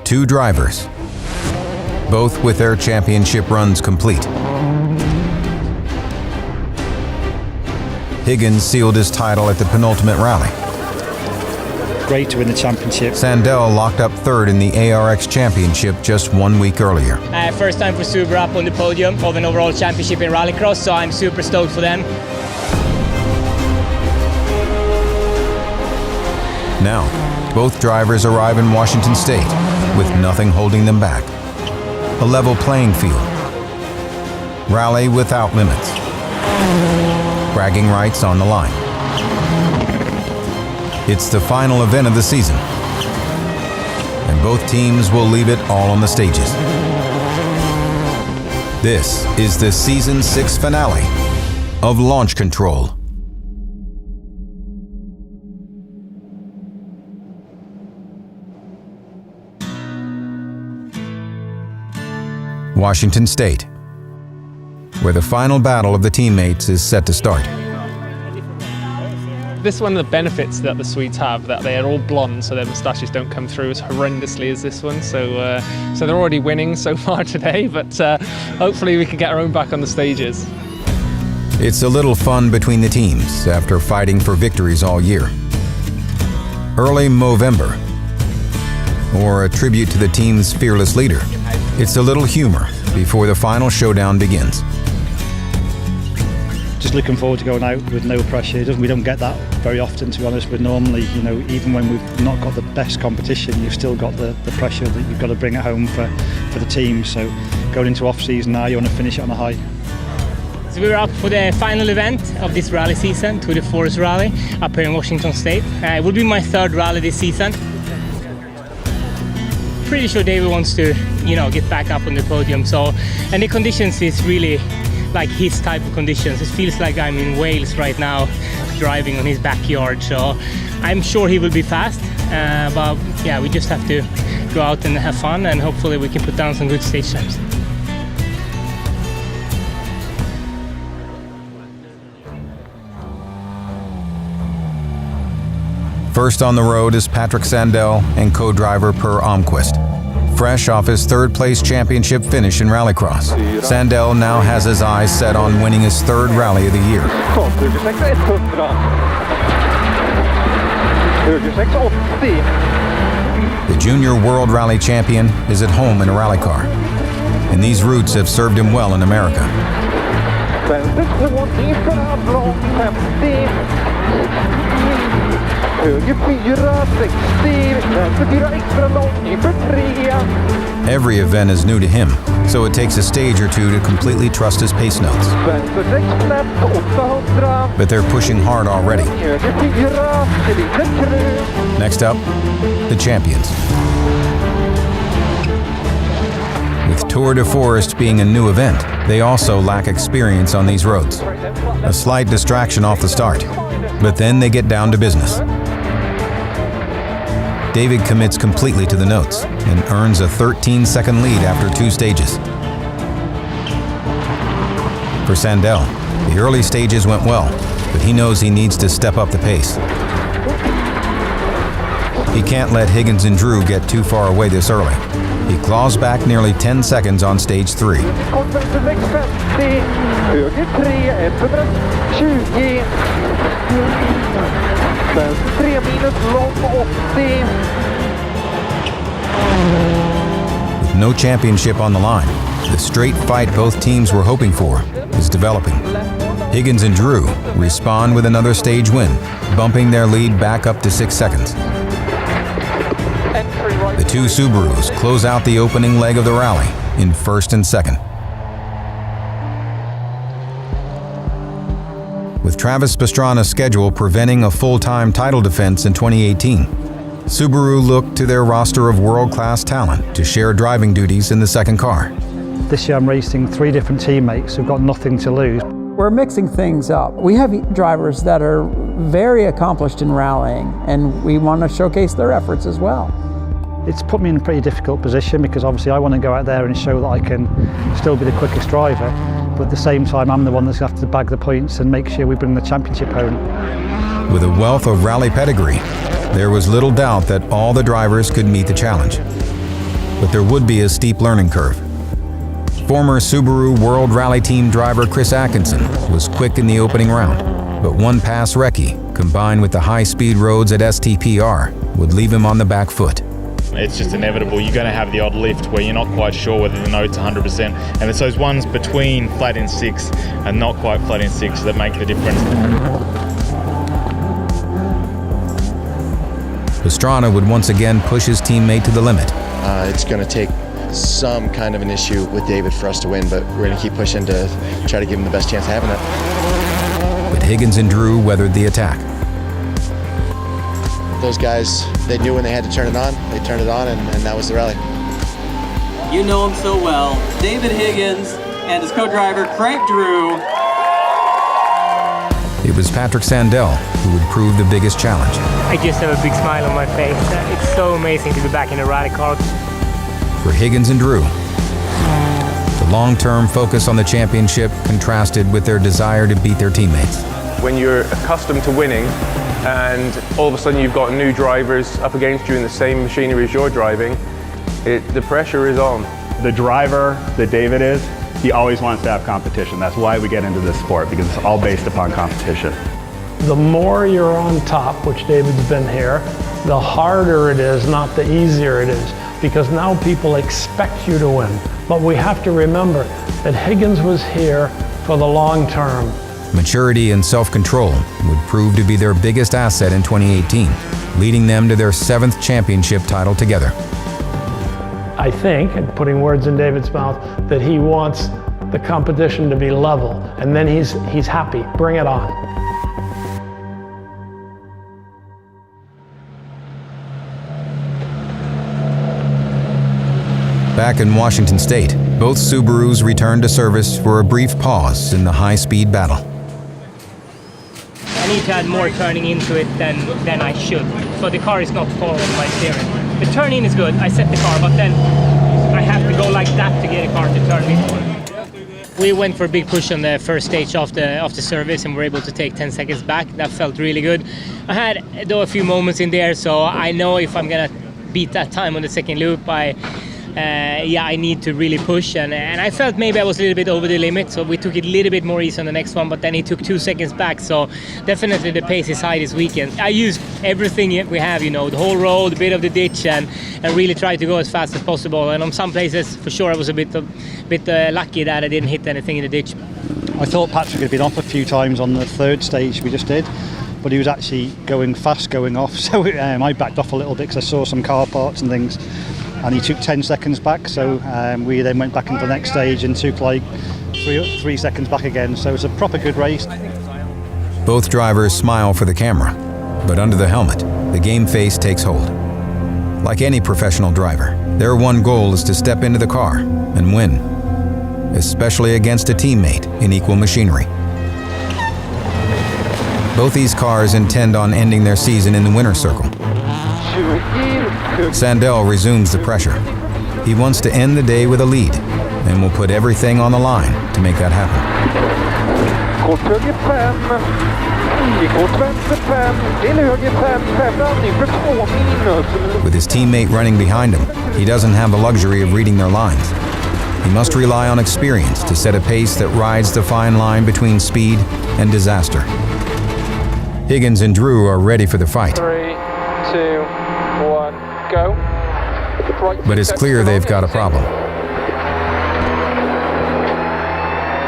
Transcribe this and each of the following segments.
two drivers, both with their championship runs complete. Higgins sealed his title at the penultimate rally. Great to win the championship. Sandell locked up third in the ARX championship just 1 week earlier. First time for Subaru up on the podium of an overall championship in rallycross, so I'm super stoked for them. Now, both drivers arrive in Washington State with nothing holding them back. A level playing field. Rally without limits. Bragging rights on the line. It's the final event of the season, and both teams will leave it all on the stages. This is the Season 6 finale of Launch Control. Washington State, where the final battle of the teammates is set to start. This is one of the benefits that the Swedes have, that they are all blonde, so their moustaches don't come through as horrendously as this one. So they're already winning so far today, but hopefully we can get our own back on the stages. It's a little fun between the teams after fighting for victories all year. Early Movember, or a tribute to the team's fearless leader. It's a little humor before the final showdown begins. Just looking forward to going out with no pressure. We don't get that very often, to be honest. But normally, even when we've not got the best competition, you've still got the pressure that you've got to bring it home for the team. So going into off-season now, you want to finish it on a high. So we're up for the final event of this rally season, to the Forest Rally, up here in Washington State. It will be my third rally this season. Pretty sure David wants to, get back up on the podium. And the conditions is really like his type of conditions. It feels like I'm in Wales right now, driving on his backyard. So I'm sure he will be fast. But yeah, we just have to go out and have fun, and hopefully we can put down some good stage times. First on the road is Patrik Sandell and co-driver Per Almqvist. Fresh off his third-place championship finish in rallycross, Sandell now has his eyes set on winning his third rally of the year. The junior world rally champion is at home in a rally car, and these routes have served him well in America. Every event is new to him, so it takes a stage or two to completely trust his pace notes. But they're pushing hard already. Next up, the champions. With Tour de Forest being a new event, they also lack experience on these roads. A slight distraction off the start, but then they get down to business. David commits completely to the notes and earns a 13-second lead after 2 stages. For Sandell, the early stages went well, but he knows he needs to step up the pace. He can't let Higgins and Drew get too far away this early. He claws back nearly 10 seconds on stage 3. With no championship on the line, the straight fight both teams were hoping for is developing. Higgins and Drew respond with another stage win, bumping their lead back up to 6 seconds. The two Subarus close out the opening leg of the rally in first and second. With Travis Pastrana's schedule preventing a full-time title defense in 2018, Subaru looked to their roster of world-class talent to share driving duties in the second car. This year I'm racing 3 different teammates who've got nothing to lose. We're mixing things up. We have drivers that are very accomplished in rallying, and we want to showcase their efforts as well. It's put me in a pretty difficult position because obviously I want to go out there and show that I can still be the quickest driver, but at the same time I'm the one that's going to have to bag the points and make sure we bring the championship home. With a wealth of rally pedigree, there was little doubt that all the drivers could meet the challenge. but there would be a steep learning curve. Former Subaru World Rally Team driver Chris Atkinson was quick in the opening round, but one pass recce, combined with the high-speed roads at STPR, would leave him on the back foot. It's just inevitable. You're going to have the odd lift where you're not quite sure whether the note's 100%. And it's those ones between flat in 6 and not quite flat in 6 that make the difference. Pastrana would once again push his teammate to the limit. It's going to take some kind of an issue with David for us to win, but we're going to keep pushing to try to give him the best chance of having it. But Higgins and Drew weathered the attack. Those guys, they knew when they had to turn it on. They turned it on, and that was the rally. You know him so well. David Higgins and his co-driver, Craig Drew. It was Patrik Sandell who would prove the biggest challenge. I just have a big smile on my face. It's so amazing to be back in a rally car. For Higgins and Drew, the long-term focus on the championship contrasted with their desire to beat their teammates. When you're accustomed to winning and all of a sudden you've got new drivers up against you in the same machinery as you're driving, the pressure is on. The driver that David is, he always wants to have competition. That's why we get into this sport, because it's all based upon competition. The more you're on top, which David's been here, the harder it is, not the easier it is, because now people expect you to win. But we have to remember that Higgins was here for the long term. Maturity and self-control would prove to be their biggest asset in 2018, leading them to their 7th championship title together. I think, and putting words in David's mouth, that he wants the competition to be level, and then he's happy. Bring it on. Back in Washington State, both Subarus returned to service for a brief pause in the high-speed battle. I need to add more turning into it than I should. So the car is not following my steering. The turn-in is good, I set the car, but then I have to go like that to get a car to turn in. We went for a big push on the first stage of the service and were able to take 10 seconds back. That felt really good. I had, though, a few moments in there, so I know if I'm gonna beat that time on the second loop, I need to really push, and I felt maybe I was a little bit over the limit, so we took it a little bit more easy on the next one, but then he took 2 seconds back, so definitely the pace is high this weekend. I used everything we have, you know, the whole road, a bit of the ditch, and really tried to go as fast as possible, and on some places for sure I was a bit lucky that I didn't hit anything in the ditch. I thought Patrik had been off a few times on the 3rd stage we just did, but he was actually going fast going off, so I backed off a little bit because I saw some car parts and things. And he took 10 seconds back, so we then went back into the next stage and took like 3 seconds back again, so it was a proper good race. Both drivers smile for the camera, but under the helmet, the game face takes hold. Like any professional driver, their one goal is to step into the car and win, especially against a teammate in equal machinery. Both these cars intend on ending their season in the winner's circle. Sandell resumes the pressure. He wants to end the day with a lead and will put everything on the line to make that happen. With his teammate running behind him, he doesn't have the luxury of reading their lines. He must rely on experience to set a pace that rides the fine line between speed and disaster. Higgins and Drew are ready for the fight. 3, 2, 1, go. But it's clear they've got a problem.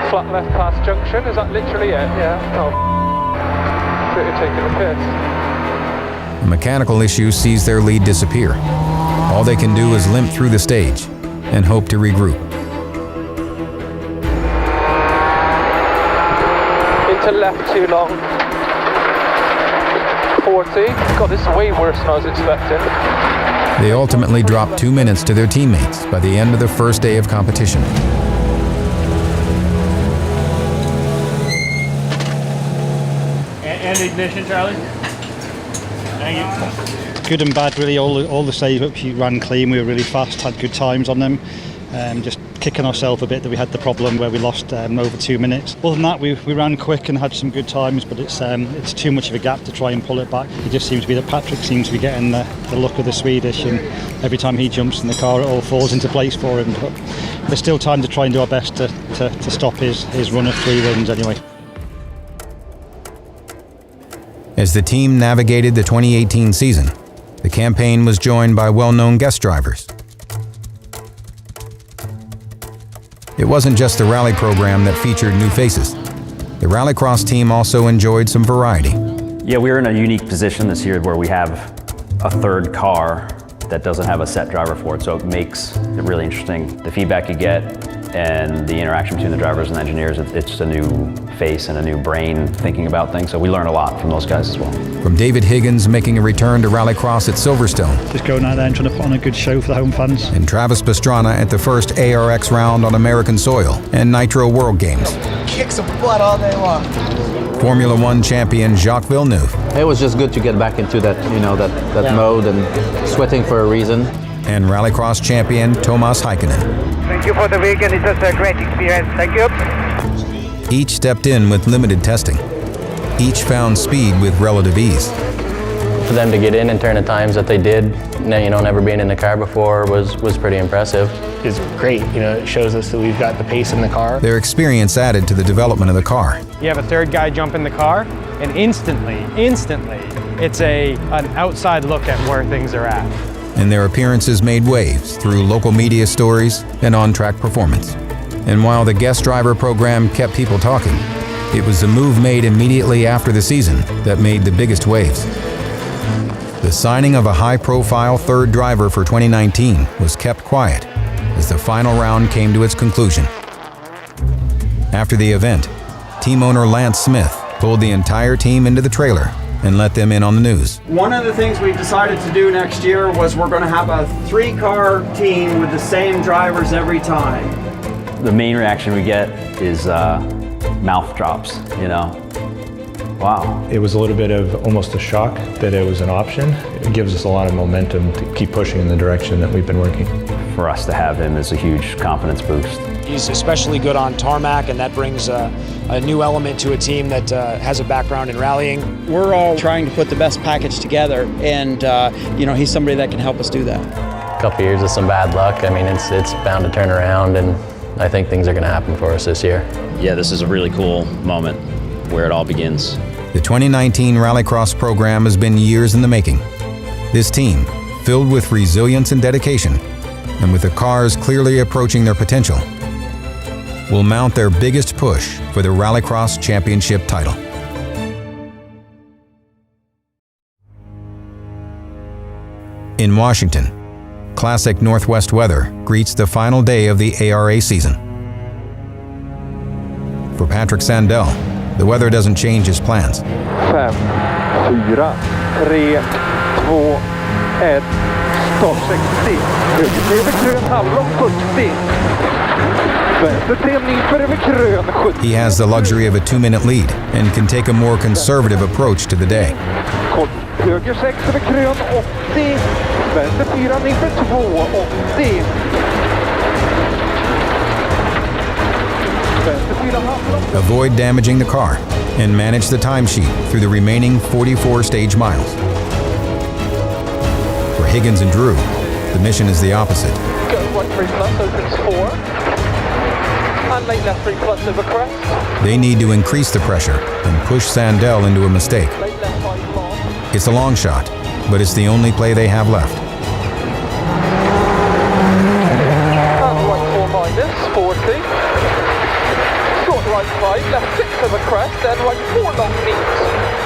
Flat left past junction, is that literally it? Yeah. Oh, you're taking a piss. A mechanical issue sees their lead disappear. All they can do is limp through the stage and hope to regroup. Into left too long. 40. God, this is way worse than I was expecting. They ultimately drop 2 minutes to their teammates by the end of the first day of competition. And ignition, Charlie. Thank you. Good and bad, really. All the save ups you ran clean. We were really fast, had good times on them. just kicking ourselves a bit that we had the problem where we lost over 2 minutes. Other than that, we ran quick and had some good times, but it's too much of a gap to try and pull it back. It just seems to be that Patrik seems to be getting the look of the Swedish, and every time he jumps in the car, it all falls into place for him. But there's still time to try and do our best to stop his run of 3 wins anyway. As the team navigated the 2018 season, the campaign was joined by well-known guest drivers. It wasn't just the rally program that featured new faces. The rallycross team also enjoyed some variety. Yeah, we're in a unique position this year where we have a third car that doesn't have a set driver for it, so it makes it really interesting. The feedback you get and the interaction between the drivers and engineers, it's a new face and a new brain thinking about things, so we learn a lot from those guys as well. From David Higgins making a return to rallycross at Silverstone. Just going out there and trying to put on a good show for the home fans. And Travis Pastrana at the first ARX round on American soil and Nitro World Games. Kick some butt all day long. Formula One champion Jacques Villeneuve. It was just good to get back into that, that mode and sweating for a reason. And rallycross champion Thomas Heikkinen. Thank you for the weekend. It was a great experience. Thank you. Each stepped in with limited testing. Each found speed with relative ease. For them to get in and turn the times that they did, never being in the car before was pretty impressive. It's great, it shows us that we've got the pace in the car. Their experience added to the development of the car. You have a third guy jump in the car, and instantly, it's an outside look at where things are at. And their appearances made waves through local media stories and on-track performance. And while the guest driver program kept people talking, it was the move made immediately after the season that made the biggest waves. The signing of a high-profile third driver for 2019 was kept quiet as the final round came to its conclusion. After the event, team owner Lance Smith pulled the entire team into the trailer and let them in on the news. One of the things we decided to do next year was we're going to have a 3-car team with the same drivers every time. The main reaction we get is mouth drops, Wow. It was a little bit of almost a shock that it was an option. It gives us a lot of momentum to keep pushing in the direction that we've been working. For us to have him is a huge confidence boost. He's especially good on tarmac, and that brings a new element to a team that has a background in rallying. We're all trying to put the best package together, and he's somebody that can help us do that. A couple years of some bad luck. It's bound to turn around, and I think things are going to happen for us this year. Yeah, this is a really cool moment where it all begins. The 2019 Rallycross program has been years in the making. This team, filled with resilience and dedication, and with the cars clearly approaching their potential, will mount their biggest push for the Rallycross Championship title. In Washington, classic Northwest weather greets the final day of the ARA season. For Patrik Sandell, the weather doesn't change his plans. 5, 4, 3, 2, 1, stopp 60. Över krön halvlång 40. Vänstertämning för över krön 70. He has the luxury of a 2-minute lead and can take a more conservative approach to the day. Höger 6 över krön 80. Vänster 4 inför 2, 80. Avoid damaging the car and manage the timesheet through the remaining 44 stage miles. For Higgins and Drew, the mission is the opposite. Go right 3 plus, opens 4. And make left 3 plus over crest. They need to increase the pressure and push Sandell into a mistake. It's a long shot, but it's the only play they have left. And right 4 minus, 40. Right 5, left 6 over crest, and right 4 long neat.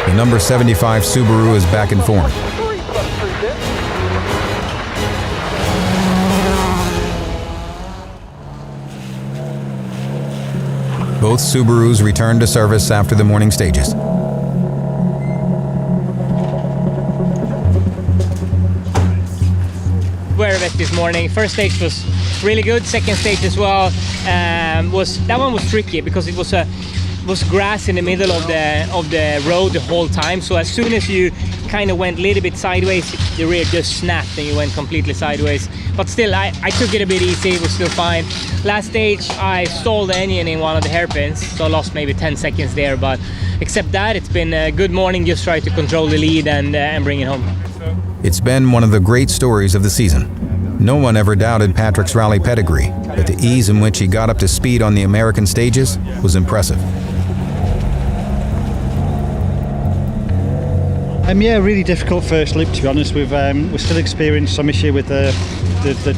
The number 75 Subaru is back in form. 3 plus 3 dip. Both Subarus returned to service after the morning stages. Very wet this morning. First stage was really good. Second stage as well that one was tricky because it was grass in the middle of the road the whole time. So as soon as you kind of went a little bit sideways. The rear just snapped and you went completely sideways. But still, I took it a bit easy, it was still fine. Last stage, I stalled the engine in one of the hairpins, so I lost maybe 10 seconds there. But except that, it's been a good morning, just try to control the lead and bring it home. It's been one of the great stories of the season. No one ever doubted Patrik's rally pedigree, but the ease in which he got up to speed on the American stages was impressive. Yeah, really difficult first loop, to be honest. We've still experienced some issue with the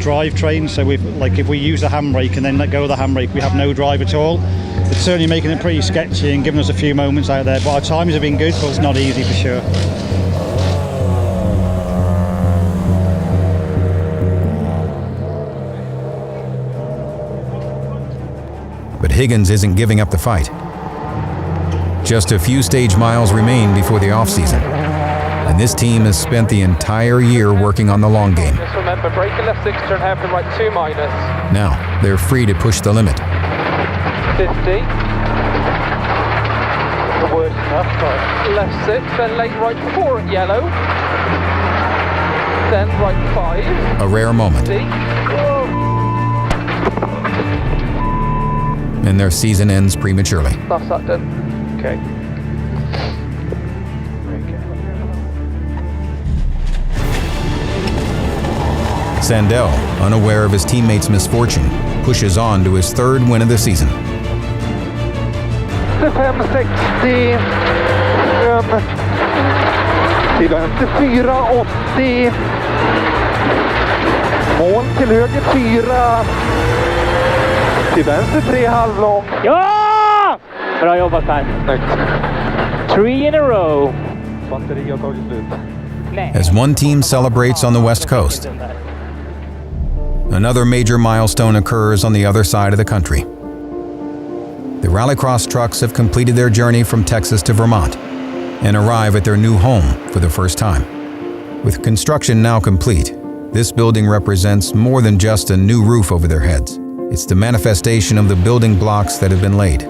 drivetrain. So if we use the handbrake and then let go of the handbrake, we have no drive at all. It's certainly making it pretty sketchy and giving us a few moments out there. But our times have been good, but it's not easy for sure. But Higgins isn't giving up the fight. Just a few stage miles remain before the off-season, and this team has spent the entire year working on the long game. Just remember, brake and left 6, turn hairpin right 2 minus. Now, they're free to push the limit. 50. The worst enough, right. Left 6, then late right 4 at yellow. Then right 5. A rare moment. And their season ends prematurely. That's that done. Okay. Sandell, unaware of his teammates' misfortune, pushes on to his third win of the season. 560. Till vänster 480. Mål till höger 4. Till vänster 3 halvlång. Ja! Bra jobbat här. 3 in a row. Batteri har tagit slut. As one team celebrates on the West Coast, another major milestone occurs on the other side of the country. The rallycross trucks have completed their journey from Texas to Vermont and arrive at their new home for the first time. With construction now complete, this building represents more than just a new roof over their heads. It's the manifestation of the building blocks that have been laid,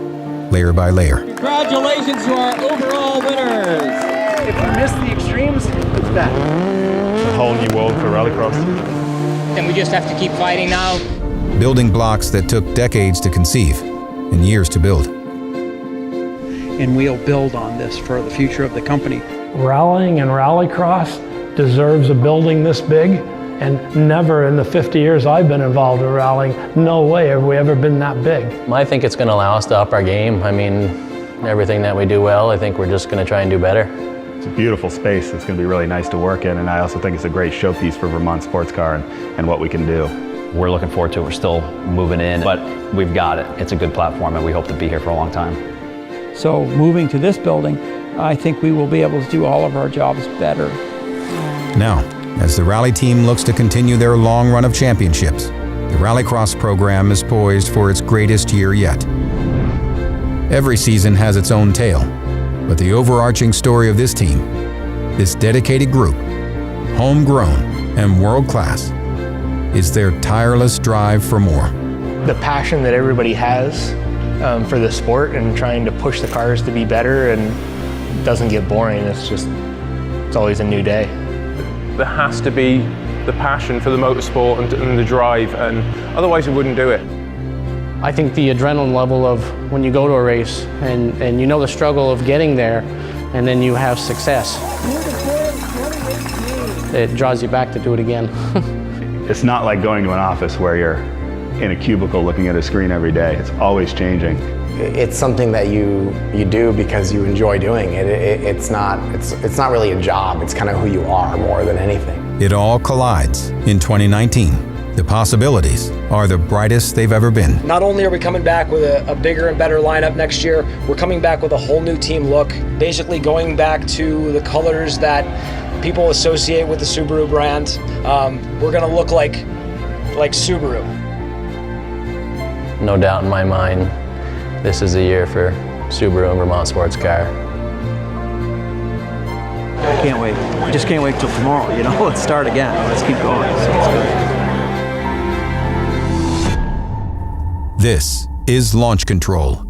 layer by layer. Congratulations to our overall winners! If you miss the extremes, it's bad. It's a whole new world for rallycross. And we just have to keep fighting now. Building blocks that took decades to conceive and years to build. And we'll build on this for the future of the company. Rallying and rallycross deserves a building this big, and never in the 50 years I've been involved in rallying, no way have we ever been that big. I think it's going to allow us to up our game. I mean, everything that we do well, I think we're just going to try and do better. It's a beautiful space. It's going to be really nice to work in, and I also think it's a great showpiece for Vermont sports car and what we can do. We're looking forward to it. We're still moving in, but we've got it. It's a good platform, and we hope to be here for a long time. So moving to this building, I think we will be able to do all of our jobs better. Now, as the rally team looks to continue their long run of championships, the rallycross program is poised for its greatest year yet. Every season has its own tale, but the overarching story of this team, this dedicated group, homegrown and world-class, is their tireless drive for more. The passion that everybody has for the sport and trying to push the cars to be better and doesn't get boring. It's always a new day. There has to be the passion for the motorsport and the drive, and otherwise we wouldn't do it. I think the adrenaline level of when you go to a race and you know the struggle of getting there and then you have success, it draws you back to do it again. It's not like going to an office where you're in a cubicle looking at a screen every day. It's always changing. It's something that you do because you enjoy doing it. It's not really a job. It's kind of who you are more than anything. It all collides in 2019. The possibilities are the brightest they've ever been. Not only are we coming back with a bigger and better lineup next year, we're coming back with a whole new team look, basically going back to the colors that people associate with the Subaru brand. We're gonna look like Subaru. No doubt in my mind, this is a year for Subaru and Vermont sports car. I can't wait. I just can't wait till tomorrow, you know? Let's start again. Let's keep going. So it's good. This is Launch Control.